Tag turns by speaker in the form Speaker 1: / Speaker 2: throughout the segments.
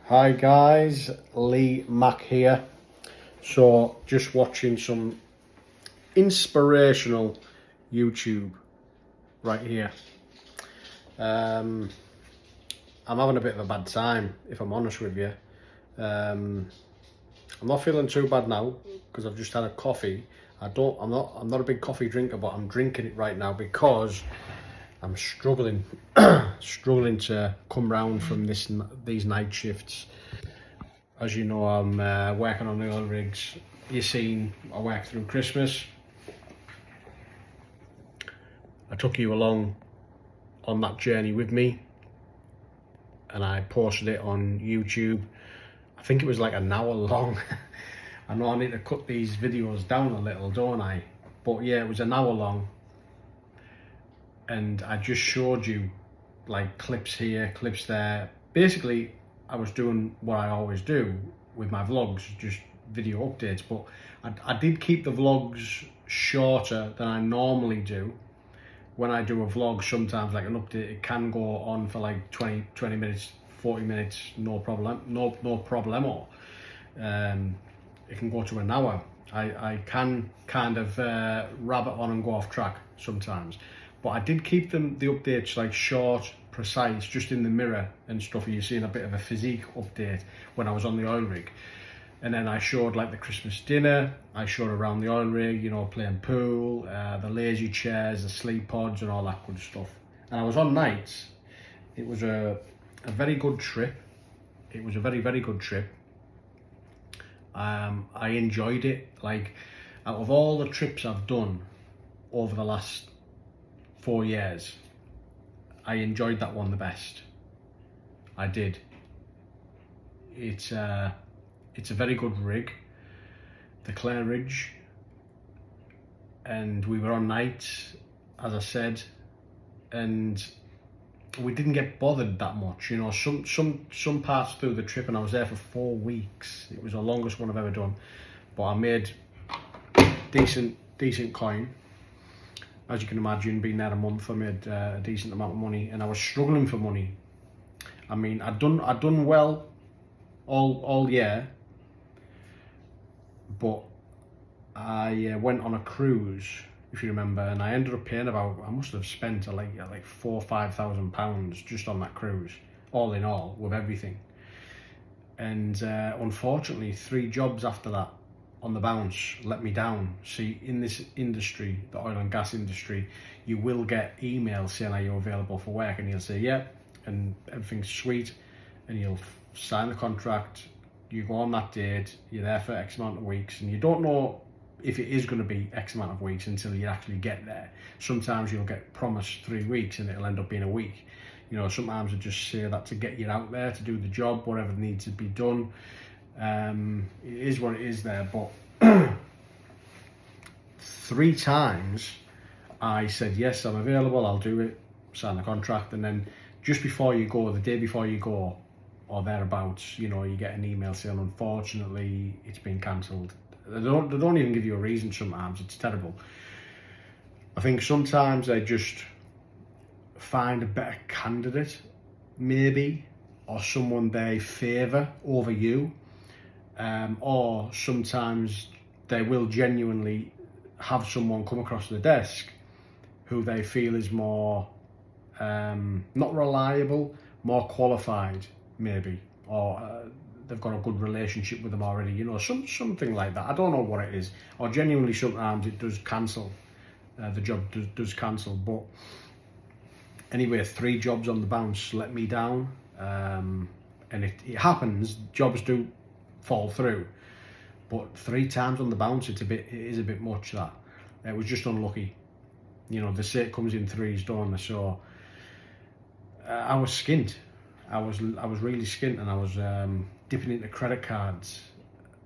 Speaker 1: Hi guys, Mack here. So just watching some inspirational YouTube right here. I'm having a bit of a bad time, if I'm honest with you. I'm not feeling too bad now because I've just had a coffee. I'm not a big coffee drinker, but I'm drinking it right now because I'm struggling to come round from these night shifts. As you know, I'm working on the oil rigs. You've seen I work through Christmas. I took you along on that journey with me and I posted it on YouTube. I think it was like an hour long. I know I need to cut these videos down a little, don't I? But yeah, it was an hour long. And I just showed you like clips here, clips there. Basically, I was doing what I always do with my vlogs, just video updates, but I did keep the vlogs shorter than I normally do. When I do a vlog, sometimes like an update, it can go on for like 20 minutes, 40 minutes, no problemo. It can go to an hour. I can kind of rabbit on and go off track sometimes. But I did keep the updates like short, precise, just in the mirror and stuff. You're seeing a bit of a physique update when I was on the oil rig. And then I showed like the Christmas dinner, I showed around the oil rig, you know, playing pool, the lazy chairs, the sleep pods and all that good stuff. And I was on nights. It was a very good trip. It was a very, very good trip. I enjoyed it. Like, out of all the trips I've done over the last 4 years, I enjoyed that one the best. I did. It's a very good rig, the Clare Ridge, and we were on nights, as I said, and we didn't get bothered that much. You know, some parts through the trip, and I was there for 4 weeks. It was the longest one I've ever done, but I made decent coin. As you can imagine, being there a month, I made a decent amount of money, and I was struggling for money. I mean, I'd done well all year, but I went on a cruise, if you remember, and I ended up paying I must have spent like £4,000 or £5,000 just on that cruise, all in all, with everything. And unfortunately, 3 jobs after that on the bounce let me down. See, in this industry, the oil and gas industry, you will get emails saying, are you available for work? And you'll say, yeah, and everything's sweet, and you'll sign the contract, you go on that date, you're there for X amount of weeks, and you don't know if it is going to be X amount of weeks until you actually get there. Sometimes you'll get promised 3 weeks and it'll end up being a week. You know, sometimes they just say that to get you out there to do the job, whatever needs to be done. It is what it is there, but 3 times I said, yes, I'm available, I'll do it, sign the contract, and then just before you go, the day before you go, or thereabouts, you know, you get an email saying, unfortunately, it's been cancelled. They don't even give you a reason sometimes. It's terrible. I think sometimes they just find a better candidate, maybe, or someone they favour over you, or sometimes they will genuinely have someone come across the desk who they feel is more, not reliable, more qualified, maybe, or they've got a good relationship with them already, you know, something like that. I don't know what it is, or genuinely sometimes it does cancel, the job does cancel. But anyway, 3 jobs on the bounce let me down, and it happens, jobs do fall through, but 3 times on the bounce, it is a bit much. That it was just unlucky, you know. They say it comes in threes, don't they? So I was skint. I was really skint, and I was dipping into credit cards.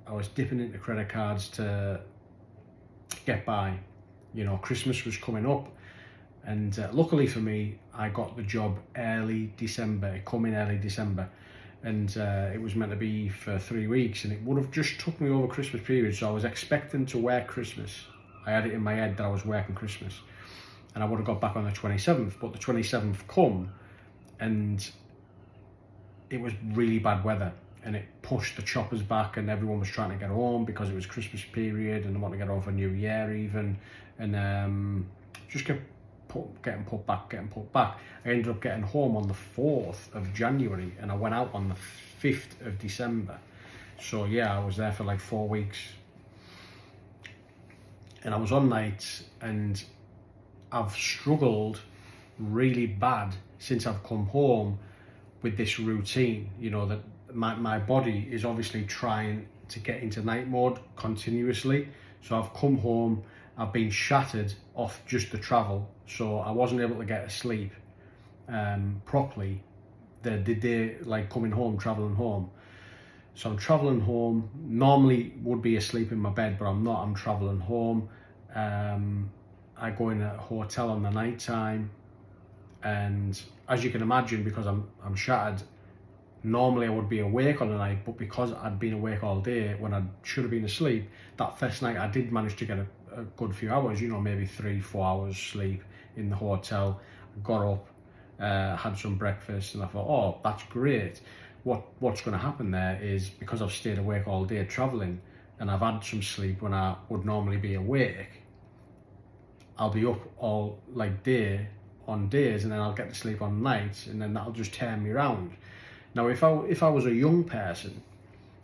Speaker 1: I was dipping into credit cards to get by. You know, Christmas was coming up, and luckily for me, I got the job early December. It come in early December, and it was meant to be for 3 weeks, and it would have just took me over Christmas period. So I was expecting to work Christmas. I had it in my head that I was working Christmas, and I would have got back on the 27th. But the 27th come, and it was really bad weather. and it pushed the choppers back, and everyone was trying to get home because it was Christmas period and they wanted to get home for New Year even, and just kept getting put back. I ended up getting home on the 4th of January and I went out on the 5th of December. So yeah, I was there for like 4 weeks, and I was on nights, and I've struggled really bad since I've come home with this routine, you know, that my body is obviously trying to get into night mode continuously. So I've come home, I've been shattered off just the travel, so I wasn't able to get to sleep properly the day, like coming home, traveling home. So I'm traveling home, normally would be asleep in my bed, but I'm not, I'm traveling home. I go in a hotel on the night time, and as you can imagine, because I'm shattered, normally I would be awake on the night, but because I'd been awake all day when I should have been asleep, that first night I did manage to get a good few hours, you know, maybe 3-4 hours sleep in the hotel. I got up, had some breakfast, and I thought, oh, that's great. What's going to happen there is, because I've stayed awake all day traveling and I've had some sleep when I would normally be awake, I'll be up all like day on days, and then I'll get to sleep on nights, and then that'll just turn me around. Now, if I was a young person,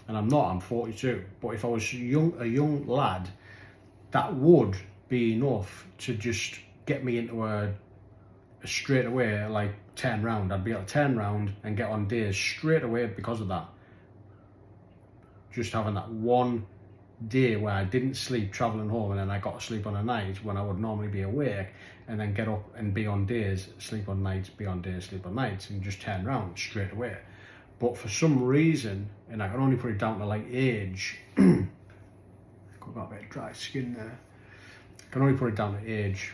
Speaker 1: and I'm not, I'm 42, but if I was a young lad, that would be enough to just get me into a straight away, like, turn round. I'd be able to turn round and get on days straight away because of that. Just having that one day where I didn't sleep traveling home, and then I got to sleep on a night when I would normally be awake, and then get up and be on days, sleep on nights, be on days, sleep on nights, and just turn round straight away. But for some reason, and I can only put it down to like age, I've got a bit of dry skin there, I can only put it down to age.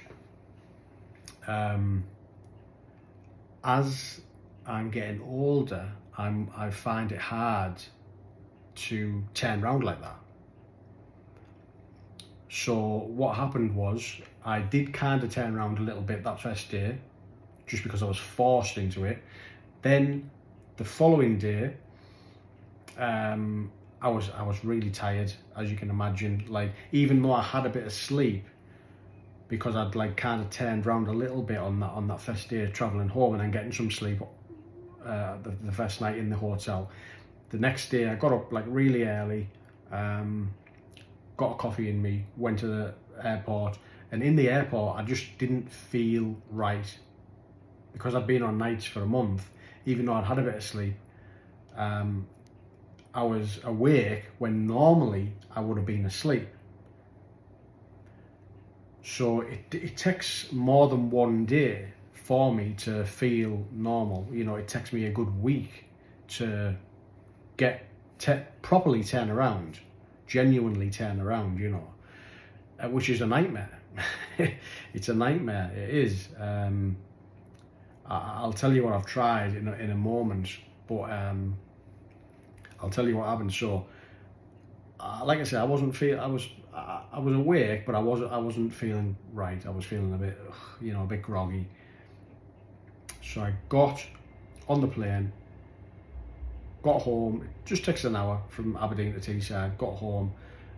Speaker 1: As I'm getting older, I find it hard to turn round like that. So what happened was, I did kind of turn around a little bit that first day, just because I was forced into it. Then the following day, I was really tired, as you can imagine. Like, even though I had a bit of sleep, because I'd like kind of turned around a little bit on that first day of traveling home, and then getting some sleep the first night in the hotel. The next day I got up like really early, got a coffee in me, went to the airport, and in the airport I just didn't feel right, because I'd been on nights for a month. Even though I'd had a bit of sleep, I was awake when normally I would have been asleep. So it takes more than one day for me to feel normal. You know, it takes me a good week to get properly turn around, genuinely turn around, you know, which is a nightmare. It's a nightmare, it is. I'll tell you what I've tried in a moment, but I'll tell you what happened. So, like I said, I was awake, but I wasn't feeling right. I was feeling a bit, you know, a bit groggy. So I got on the plane, got home. It just takes an hour from Aberdeen to Teesside. Got home,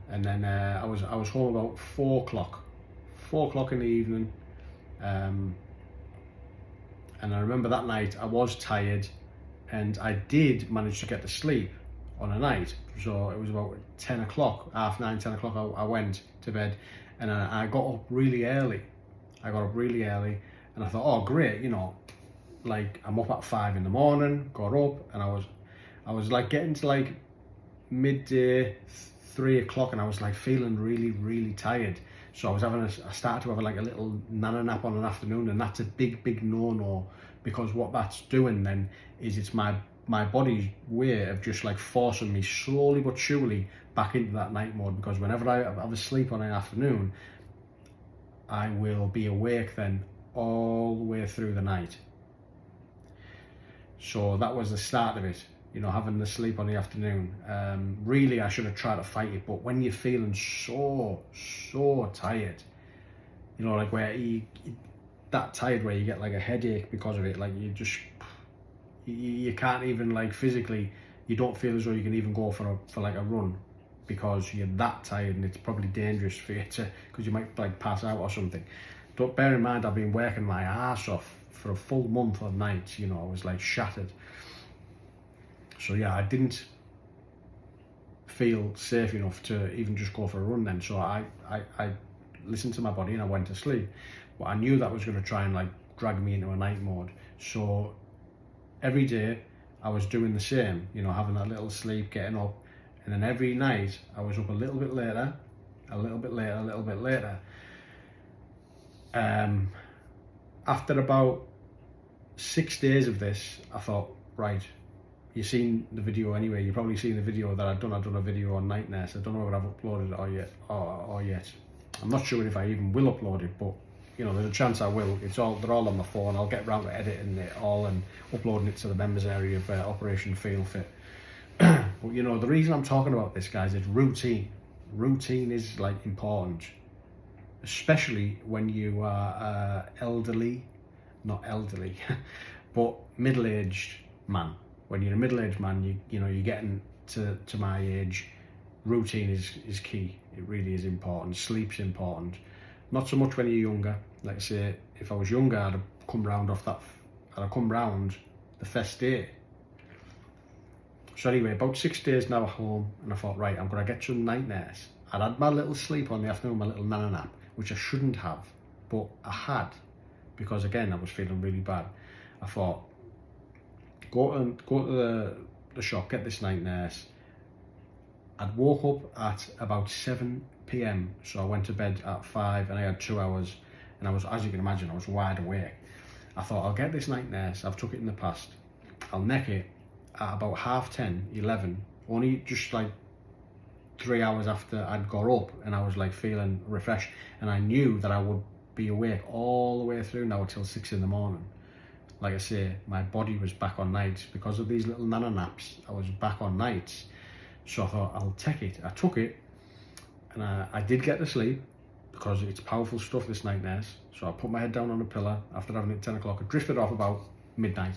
Speaker 1: and then I was home about 4 o'clock in the evening. And I remember that night I was tired, and I did manage to get to sleep on a night. So it was about 10 o'clock, 9:30, 10 o'clock I went to bed, and I got up really early. And I thought, oh great, you know, like I'm up at 5 in the morning, got up, and I was like getting to like midday, 3 o'clock, and I was like feeling really, really tired. So I started to have like a little nana nap on an afternoon, and that's a big no-no, because what that's doing then is it's my body's way of just like forcing me slowly but surely back into that night mode, because whenever I have a sleep on an afternoon, I will be awake then all the way through the night. So that was the start of it, you know, having the sleep on the afternoon. Really, I should have tried to fight it, but when you're feeling so tired, you know, like where that tired where you get like a headache because of it, like you can't even like physically, you don't feel as though you can even go for like a run because you're that tired, and it's probably dangerous for you to, because you might like pass out or something. Don't bear in mind, I've been working my ass off for a full month of nights, you know, I was like shattered. So yeah, I didn't feel safe enough to even just go for a run then. So I listened to my body and I went to sleep. But I knew that was going to try and like drag me into a night mode. So every day I was doing the same, you know, having that little sleep, getting up, and then every night I was up a little bit later, a little bit later, a little bit later. After about 6 days of this, I thought, right, you've seen the video anyway. You've probably seen the video that I've done a video on night nurse. I don't know whether I've uploaded it or yet. I'm not sure if I even will upload it, but you know, there's a chance I will. They're all on my phone. I'll get round to editing it all and uploading it to the members area of Operation Feel Fit. But you know, the reason I'm talking about this, guys, is routine. Routine is like important, especially when you are elderly, not elderly, but middle-aged man. When you're a middle-aged man, you know, you're getting to my age, routine is key. It really is important. Sleep's important. Not so much when you're younger. Like I say, if I was younger, I'd have come round the first day. So anyway, about 6 days now at home, and I thought, right, I'm going to get to the night nurse. I'd had my little sleep on the afternoon, my little nana nap, which I shouldn't have, but I had, because again, I was feeling really bad. I thought, go to the shop, get this night nurse. I'd woke up at about 7 p.m, so I went to bed at 5, and I had 2 hours, and I was, as you can imagine, I was wide awake. I thought, I'll get this night nurse. I've took it in the past. I'll neck it at about 10:30, 11, only just like 3 hours after I'd got up, and I was like feeling refreshed, and I knew that I would be awake all the way through now until 6 in the morning. Like I say, my body was back on nights because of these little nana naps. I was back on nights, so I thought, I'll take it. I took it, and I did get to sleep because it's powerful stuff, this night nurse. So I put my head down on a pillow after having it at 10 o'clock. I drifted off about midnight,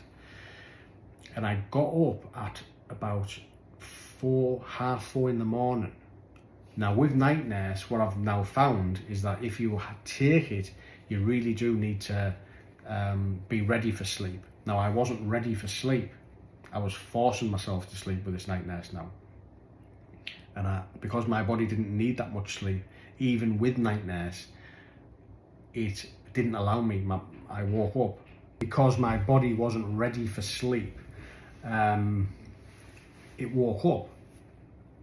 Speaker 1: and I got up at about half four in the morning. Now with night nurse, what I've now found is that if you take it, you really do need to be ready for sleep. Now I wasn't ready for sleep. I was forcing myself to sleep with this night nurse now. And because my body didn't need that much sleep, even with night nurse, it didn't allow me. I woke up because my body wasn't ready for sleep. It woke up,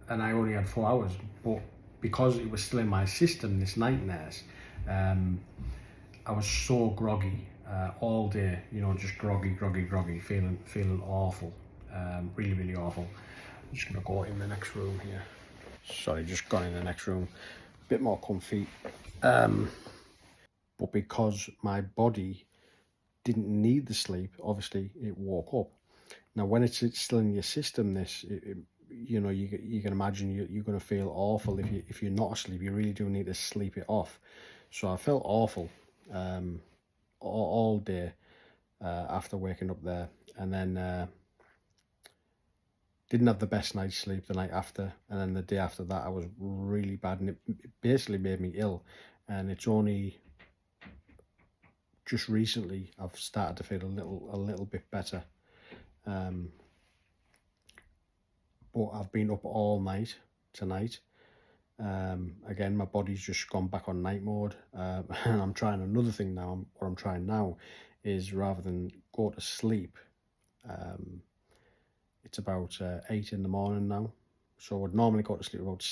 Speaker 1: and I only had 4 hours. But because it was still in my system, this night nurse, I was so groggy all day. You know, just groggy, feeling awful, really, really awful. I'm just gonna go in the next room here. Sorry, just gone in the next room, a bit more comfy. But because my body didn't need the sleep, obviously it woke up. Now, when it's still in your system, you know, you can imagine you're going to feel awful if you're not asleep. You really do need to sleep it off. So I felt awful all day after waking up there, and then didn't have the best night's sleep the night after, and then the day after that I was really bad, and it basically made me ill. And it's only just recently I've started to feel a little bit better. But I've been up all night tonight. Again, my body's just gone back on night mode. And I'm trying another thing now. What I'm trying now is, rather than go to sleep, it's about 8 in the morning now. So I would normally go to sleep about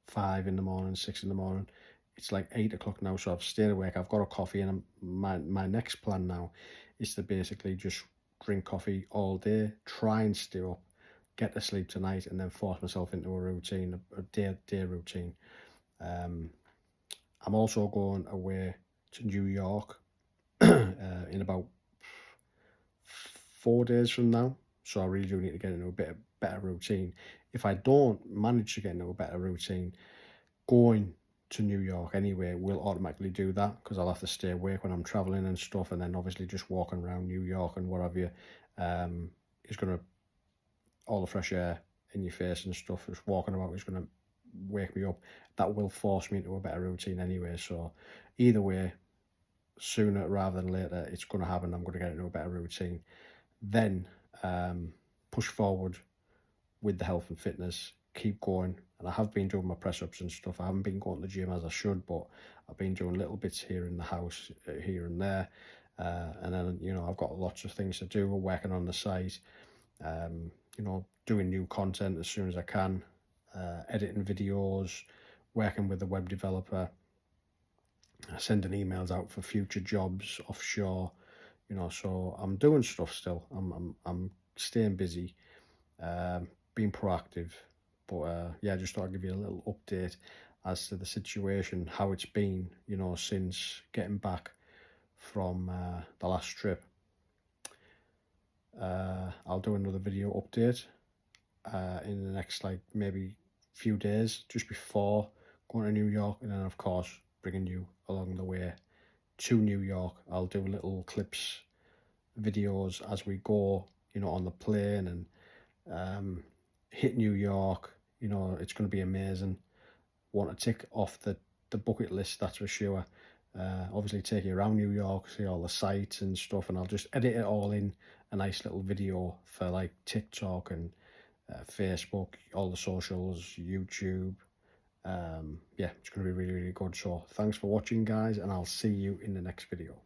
Speaker 1: 5 in the morning, 6 in the morning. It's like 8 o'clock now, so I've stayed awake. I've got a coffee, and my next plan now is to basically just drink coffee all day, try and stay up, get to sleep tonight, and then force myself into a routine, a day routine. I'm also going away to New York in about 4 days from now, so I really do need to get into a better routine. If I don't manage to get into a better routine, going to New York anyway will automatically do that, because I'll have to stay awake when I'm traveling and stuff, and then obviously just walking around New York and what have you is going to all the fresh air in your face and stuff, just walking about is going to wake me up. That will force me into a better routine anyway. So either way, sooner rather than later, it's going to happen. I'm going to get into a better routine. Then push forward with the health and fitness, keep going. And I have been doing my press-ups and stuff. I haven't been going to the gym as I should, but I've been doing little bits here in the house, here and there. And then, you know, I've got lots of things to do. We're working on the site, you know, doing new content as soon as I can, editing videos, working with a web developer, sending emails out for future jobs offshore, you know. So I'm doing stuff still. I'm staying busy, being proactive. But yeah, I just thought I'd give you a little update as to the situation, how it's been, you know, since getting back from the last trip. I'll do another video update in the next, like, maybe few days just before going to New York, and then of course bringing you along the way to New York. I'll do little clips, videos as we go, you know, on the plane, and hit New York. You know, it's going to be amazing. Want to tick off the bucket list, that's for sure. Obviously take you around New York, see all the sights and stuff, and I'll just edit it all in a nice little video for like TikTok and Facebook, all the socials, YouTube. Yeah, it's going to be really, really good. So thanks for watching, guys, and I'll see you in the next video.